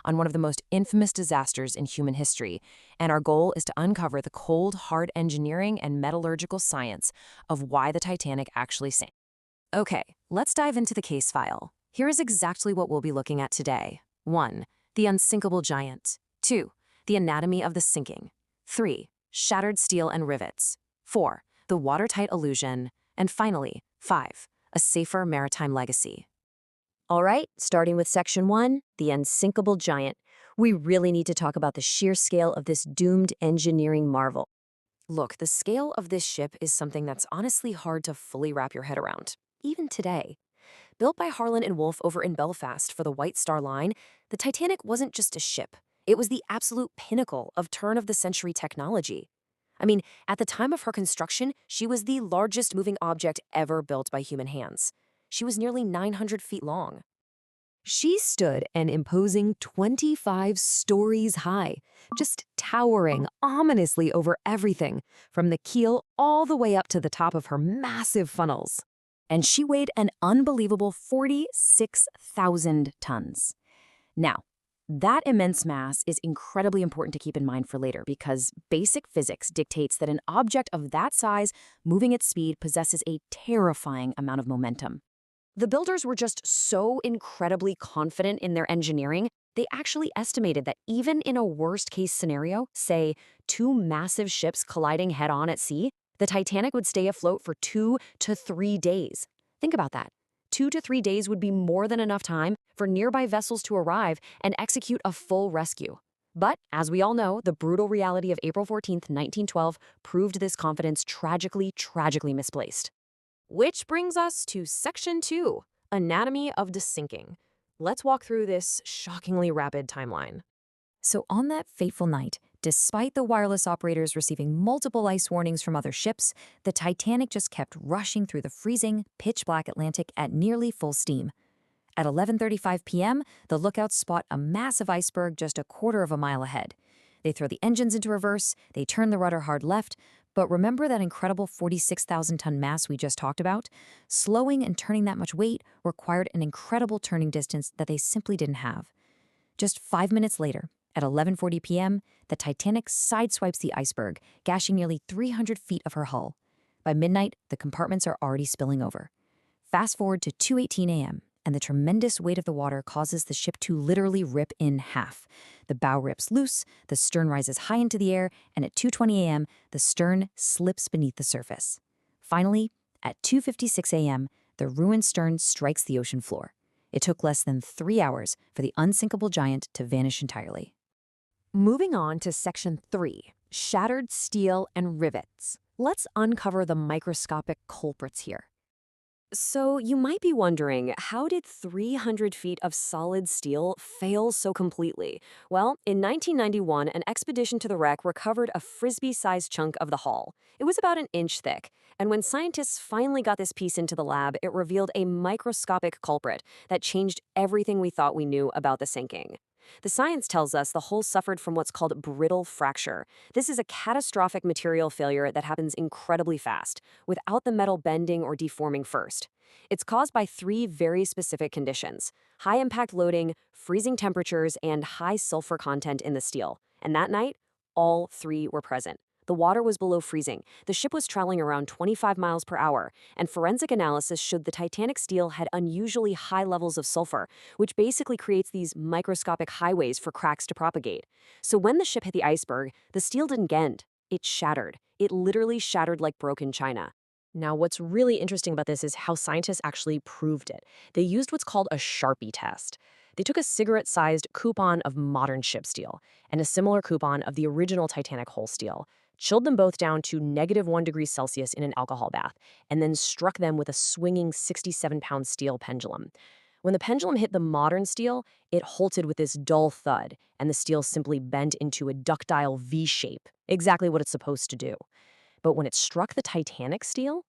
on one of the most infamous disasters in human history, and our goal is to uncover the cold, hard engineering and metallurgical science of why the Titanic actually sank. Okay, let's dive into the case file. Here is exactly what we'll be looking at today. 1. The unsinkable giant. 2. The anatomy of the sinking. 3. Shattered steel and rivets. 4. The watertight illusion. And finally, 5. A safer maritime legacy. All right, starting with Section 1, the unsinkable giant. We really need to talk about the sheer scale of this doomed engineering marvel. Look, the scale of this ship is something that's honestly hard to fully wrap your head around, even today. Built by Harland and Wolff over in Belfast for the White Star Line, the Titanic wasn't just a ship. It was the absolute pinnacle of turn-of-the-century technology. I mean, at the time of her construction, she was the largest moving object ever built by human hands. She was nearly 900 feet long. She stood an imposing 25 stories high, just towering ominously over everything, from the keel all the way up to the top of her massive funnels. And she weighed an unbelievable 46,000 tons. Now, that immense mass is incredibly important to keep in mind for later because basic physics dictates that an object of that size moving at speed possesses a terrifying amount of momentum. The builders were just so incredibly confident in their engineering, they actually estimated that even in a worst-case scenario, say, two massive ships colliding head-on at sea, the Titanic would stay afloat for 2 to 3 days. Think about that. 2 to 3 days would be more than enough time for nearby vessels to arrive and execute a full rescue. But, as we all know, the brutal reality of April 14th, 1912 proved this confidence tragically misplaced. Which brings us to Section 2, Anatomy of the Sinking. Let's walk through this shockingly rapid timeline. So on that fateful night, despite the wireless operators receiving multiple ice warnings from other ships, the Titanic just kept rushing through the freezing, pitch-black Atlantic at nearly full steam. At 11:35 p.m., the lookouts spot a massive iceberg just a quarter of a mile ahead. They throw the engines into reverse, they turn the rudder hard left, but remember that incredible 46,000-ton mass we just talked about? Slowing and turning that much weight required an incredible turning distance that they simply didn't have. Just 5 minutes later, at 11:40 p.m., the Titanic sideswipes the iceberg, gashing nearly 300 feet of her hull. By midnight, the compartments are already spilling over. Fast forward to 2:18 a.m., and the tremendous weight of the water causes the ship to literally rip in half. The bow rips loose, the stern rises high into the air, and at 2:20 a.m., the stern slips beneath the surface. Finally, at 2:56 a.m., the ruined stern strikes the ocean floor. It took less than 3 hours for the unsinkable giant to vanish entirely. Moving on to Section 3, Shattered Steel and Rivets. Let's uncover the microscopic culprits here. So you might be wondering, how did 300 feet of solid steel fail so completely? Well, in 1991, an expedition to the wreck recovered a frisbee-sized chunk of the hull. It was about an inch thick, and when scientists finally got this piece into the lab, it revealed a microscopic culprit that changed everything we thought we knew about the sinking. The science tells us the hull suffered from what's called brittle fracture. This is a catastrophic material failure that happens incredibly fast, without the metal bending or deforming first. It's caused by 3 very specific conditions: high impact loading, freezing temperatures, and high sulfur content in the steel. And that night, all 3 were present. The water was below freezing, the ship was traveling around 25 miles per hour, and forensic analysis showed the Titanic steel had unusually high levels of sulfur, which basically creates these microscopic highways for cracks to propagate. So when the ship hit the iceberg, the steel didn't bend, it shattered. It literally shattered like broken china. Now, what's really interesting about this is how scientists actually proved it. They used what's called a Sharpie test. They took a cigarette-sized coupon of modern ship steel and a similar coupon of the original Titanic hull steel, chilled them both down to -1 degree Celsius in an alcohol bath, and then struck them with a swinging 67-pound steel pendulum. When the pendulum hit the modern steel, it halted with this dull thud, and the steel simply bent into a ductile V shape, exactly what it's supposed to do. But when it struck the Titanic steel,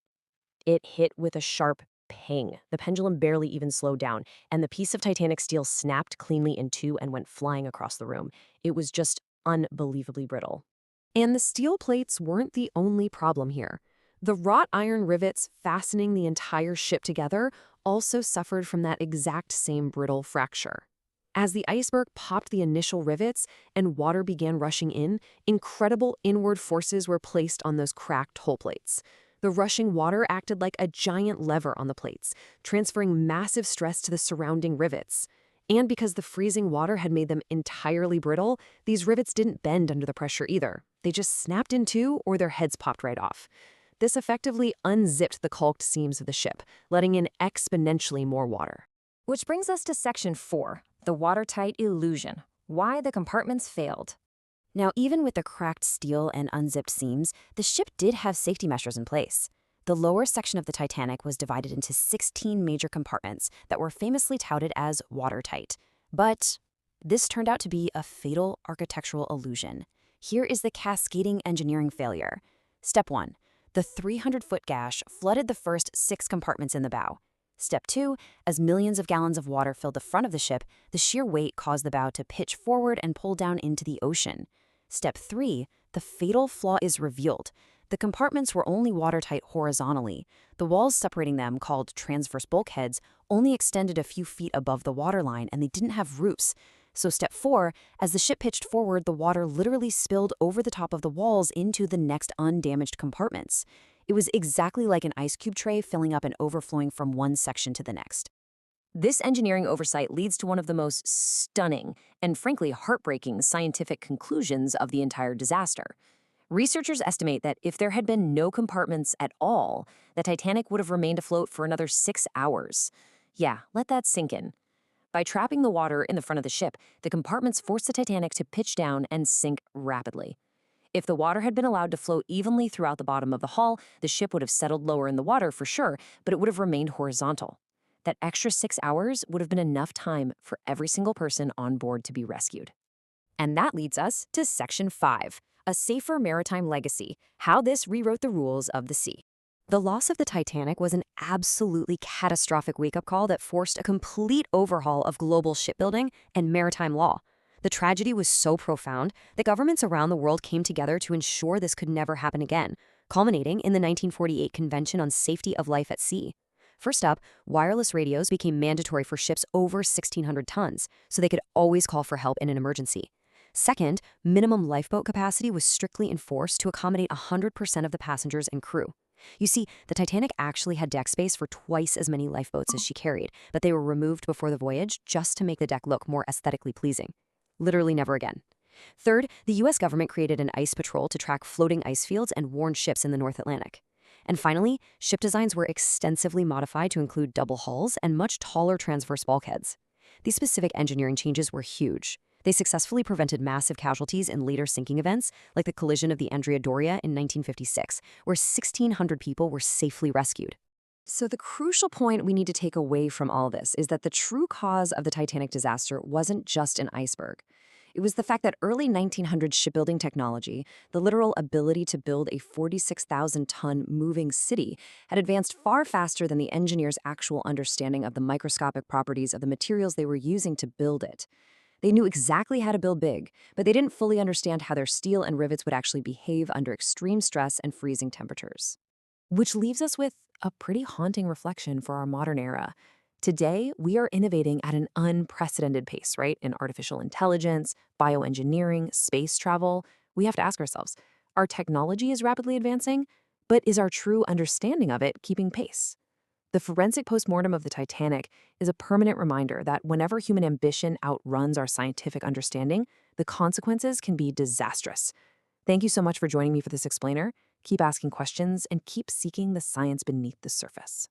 it hit with a sharp ping. The pendulum barely even slowed down, and the piece of Titanic steel snapped cleanly in two and went flying across the room. It was just unbelievably brittle. And the steel plates weren't the only problem here. The wrought iron rivets fastening the entire ship together also suffered from that exact same brittle fracture. As the iceberg popped the initial rivets and water began rushing in, incredible inward forces were placed on those cracked hull plates. The rushing water acted like a giant lever on the plates, transferring massive stress to the surrounding rivets. And because the freezing water had made them entirely brittle, these rivets didn't bend under the pressure either. They just snapped in two or their heads popped right off. This effectively unzipped the caulked seams of the ship, letting in exponentially more water. Which brings us to Section 4, the watertight illusion, why the compartments failed. Now, even with the cracked steel and unzipped seams, the ship did have safety measures in place. The lower section of the Titanic was divided into 16 major compartments that were famously touted as watertight. But this turned out to be a fatal architectural illusion. Here is the cascading engineering failure. Step 1. The 300-foot gash flooded the first 6 compartments in the bow. Step 2, as millions of gallons of water filled the front of the ship, the sheer weight caused the bow to pitch forward and pull down into the ocean. Step 3, the fatal flaw is revealed. The compartments were only watertight horizontally. The walls separating them, called transverse bulkheads, only extended a few feet above the waterline, and they didn't have roofs. So step 4, as the ship pitched forward, the water literally spilled over the top of the walls into the next undamaged compartments. It was exactly like an ice cube tray filling up and overflowing from one section to the next. This engineering oversight leads to one of the most stunning and frankly heartbreaking scientific conclusions of the entire disaster. Researchers estimate that if there had been no compartments at all, the Titanic would have remained afloat for another 6 hours. Yeah, let that sink in. By trapping the water in the front of the ship, the compartments forced the Titanic to pitch down and sink rapidly. If the water had been allowed to flow evenly throughout the bottom of the hull, the ship would have settled lower in the water for sure, but it would have remained horizontal. That extra 6 hours would have been enough time for every single person on board to be rescued. And that leads us to Section 5, a safer maritime legacy, how this rewrote the rules of the sea. The loss of the Titanic was an absolutely catastrophic wake-up call that forced a complete overhaul of global shipbuilding and maritime law. The tragedy was so profound that governments around the world came together to ensure this could never happen again, culminating in the 1948 Convention on Safety of Life at Sea. First up, wireless radios became mandatory for ships over 1,600 tons, so they could always call for help in an emergency. Second, minimum lifeboat capacity was strictly enforced to accommodate 100% of the passengers and crew. You see, the Titanic actually had deck space for twice as many lifeboats as she carried, but they were removed before the voyage just to make the deck look more aesthetically pleasing. Literally never again. Third, the U.S. government created an ice patrol to track floating ice fields and warn ships in the North Atlantic. And finally, ship designs were extensively modified to include double hulls and much taller transverse bulkheads. These specific engineering changes were huge. They successfully prevented massive casualties in later sinking events, like the collision of the Andrea Doria in 1956, where 1,600 people were safely rescued. So the crucial point we need to take away from all this is that the true cause of the Titanic disaster wasn't just an iceberg. It was the fact that early 1900s shipbuilding technology, the literal ability to build a 46,000-ton moving city, had advanced far faster than the engineers' actual understanding of the microscopic properties of the materials they were using to build it. They knew exactly how to build big, but they didn't fully understand how their steel and rivets would actually behave under extreme stress and freezing temperatures. Which leaves us with a pretty haunting reflection for our modern era. Today, we are innovating at an unprecedented pace, right? In artificial intelligence, bioengineering, space travel. We have to ask ourselves, our technology is rapidly advancing, but is our true understanding of it keeping pace? The forensic postmortem of the Titanic is a permanent reminder that whenever human ambition outruns our scientific understanding, the consequences can be disastrous. Thank you so much for joining me for this explainer. Keep asking questions and keep seeking the science beneath the surface.